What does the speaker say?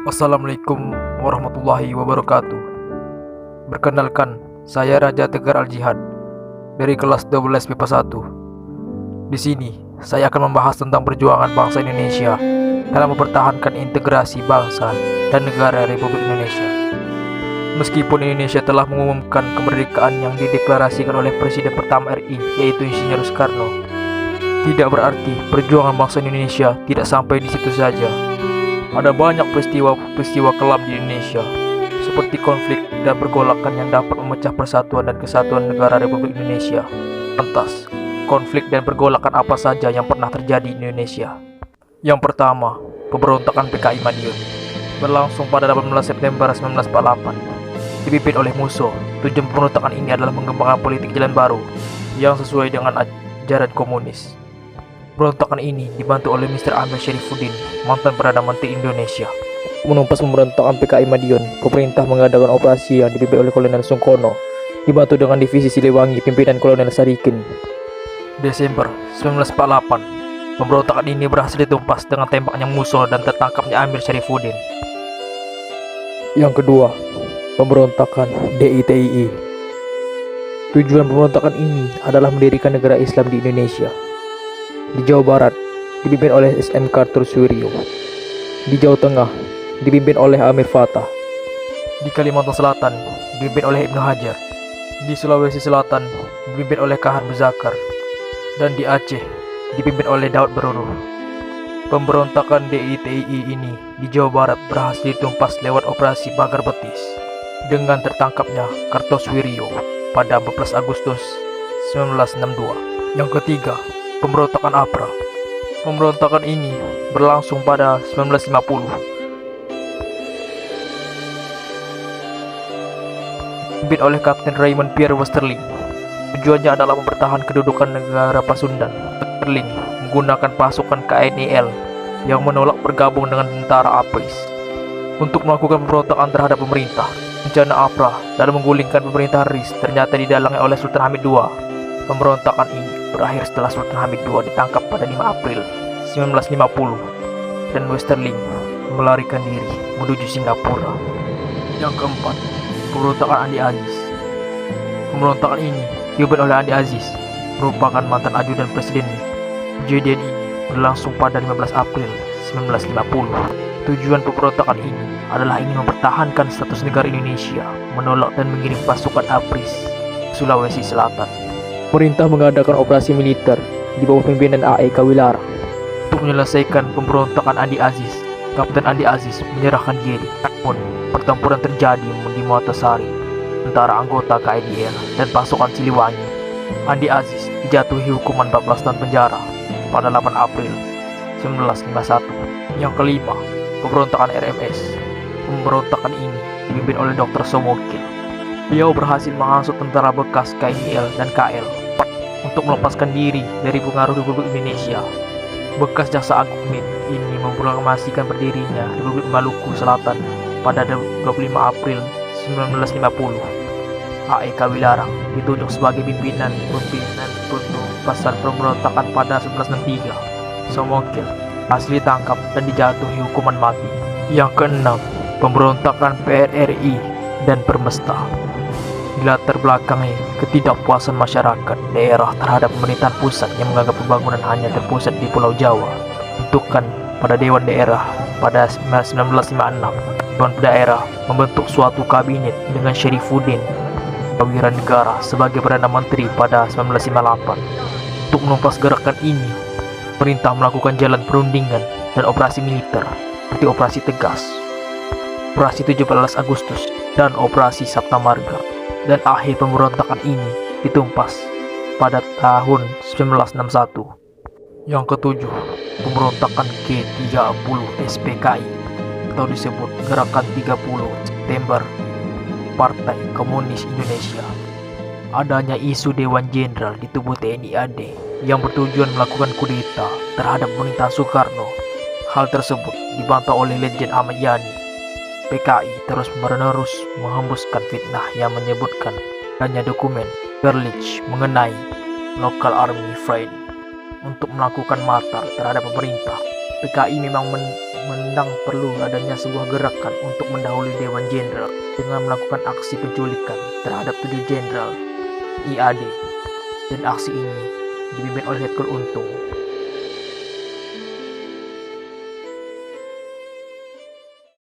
Assalamualaikum warahmatullahi wabarakatuh. Perkenalkan, saya Raja Tegar Al-Jihad dari kelas 12 MIPA 1. Di sini, saya akan membahas tentang perjuangan bangsa Indonesia dalam mempertahankan integrasi bangsa dan negara Republik Indonesia. Meskipun Indonesia telah mengumumkan kemerdekaan yang dideklarasikan oleh Presiden pertama RI, yaitu Insinyur Soekarno, tidak berarti perjuangan bangsa Indonesia tidak sampai di situ saja. Ada banyak peristiwa kelam di Indonesia, seperti konflik dan pergolakan yang dapat memecah persatuan dan kesatuan negara Republik Indonesia. Lantas, konflik dan pergolakan apa saja yang pernah terjadi di Indonesia? Yang pertama, pemberontakan PKI Madiun, berlangsung pada 18 September 1948, dipimpin oleh Musso. Tujuan pemberontakan ini adalah mengembangkan politik jalan baru yang sesuai dengan ajaran komunis. Pemberontakan ini dibantu oleh Mr. Amir Syarifuddin, mantan Perdana Menteri Indonesia. Menumpas pemberontakan PKI Madiun, pemerintah mengadakan operasi yang dipimpin oleh Kolonel Sungkono, dibantu dengan divisi Siliwangi pimpinan Kolonel Sadikin. Desember 1948, pemberontakan ini berhasil ditumpas dengan tembaknya Musso dan tertangkapnya Amir Syarifuddin. Yang kedua, pemberontakan DITII. Tujuan pemberontakan ini adalah mendirikan negara Islam di Indonesia. Di Jawa Barat, dipimpin oleh SM Kartur Suryo. Di Jawa Tengah, dipimpin oleh Amir Fatah. Di Kalimantan Selatan, dipimpin oleh Ibnu Hajar. Di Sulawesi Selatan, dipimpin oleh Kahar Muzakar. Dan di Aceh, dipimpin oleh Daud Beruru. Pemberontakan DITII ini di Jawa Barat berhasil ditumpas lewat operasi Pagar Betis dengan tertangkapnya Kartosuwiryo pada 14 Agustus 1962. Yang ketiga, pemberontakan APRA. Pemberontakan ini berlangsung pada 1950. Dipimpin oleh Kapten Raymond Pierre Westerling. Tujuannya adalah mempertahankan kedudukan negara Pasundan. Westerling menggunakan pasukan KNIL yang menolak bergabung dengan tentara APRIS untuk melakukan pemberontakan terhadap pemerintah. Rencana APRA dalam menggulingkan pemerintah RIS ternyata didalangi oleh Sultan Hamid II. Pemberontakan ini berakhir setelah Sultan Hamid II ditangkap pada 5 April 1950 dan Westerling melarikan diri menuju Singapura. Yang keempat, pemberontakan Andi Aziz. Pemberontakan ini dipimpin oleh Andi Aziz, merupakan mantan ajudan presiden. Kejadian ini berlangsung pada 15 April 1950. Tujuan pemberontakan ini adalah ingin mempertahankan status negara Indonesia, menolak dan mengirim pasukan APRIS ke Sulawesi Selatan. Pemerintah mengadakan operasi militer di bawah pimpinan A.E. Kawilara untuk menyelesaikan pemberontakan Andi Aziz. Kapten Andi Aziz menyerahkan diri. Namun, pertempuran terjadi di Muatasari antara anggota KNIL dan pasukan Siliwangi. Andi Aziz dijatuhi hukuman 14 tahun penjara pada 8 April 1951. Yang kelima, pemberontakan RMS. Pemberontakan ini dipimpin oleh Dr. Somokil. Beliau berhasil menghasut tentara bekas KNIL dan KL untuk melepaskan diri dari pengaruh Republik Indonesia. Bekas Jaksa Agung MIT ini memproklamasikan berdirinya Republik Maluku Selatan pada 25 April 1950. A.E. Kawilara ditunjuk sebagai pimpinan penumpasan pemberontakan pada 1963. Somokil hasil ditangkap dan dijatuhi hukuman mati. Yang keenam, pemberontakan PRRI dan Permesta. Dilatar belakangi ketidakpuasan masyarakat daerah terhadap pemerintahan pusat yang menganggap pembangunan hanya terpusat di Pulau Jawa. Bentukan pada Dewan Daerah pada 1956. Dewan Daerah membentuk suatu kabinet dengan Syarifuddin Negara sebagai Perdana Menteri pada 1958. Untuk menumpas gerakan ini, pemerintah melakukan jalan perundingan dan operasi militer seperti Operasi Tegas, Operasi 17 Agustus, dan Operasi Sabta Marga. Dan akhir pemberontakan ini ditumpas pada tahun 1961. Yang ketujuh, pemberontakan G30 SPKI atau disebut Gerakan 30 September Partai Komunis Indonesia. Adanya isu Dewan Jenderal di tubuh TNI AD yang bertujuan melakukan kudeta terhadap pemerintahan Soekarno. Hal tersebut dibantah oleh Legend Ahmad Yani. PKI terus-menerus menghembuskan fitnah yang menyebutkan adanya dokumen Berlitz mengenai Local Army Friend untuk melakukan makar terhadap pemerintah. PKI memang menang perlu adanya sebuah gerakan untuk mendahului Dewan Jenderal dengan melakukan aksi penculikan terhadap 7 jenderal IAD, dan aksi ini dipimpin oleh Letkol Untung.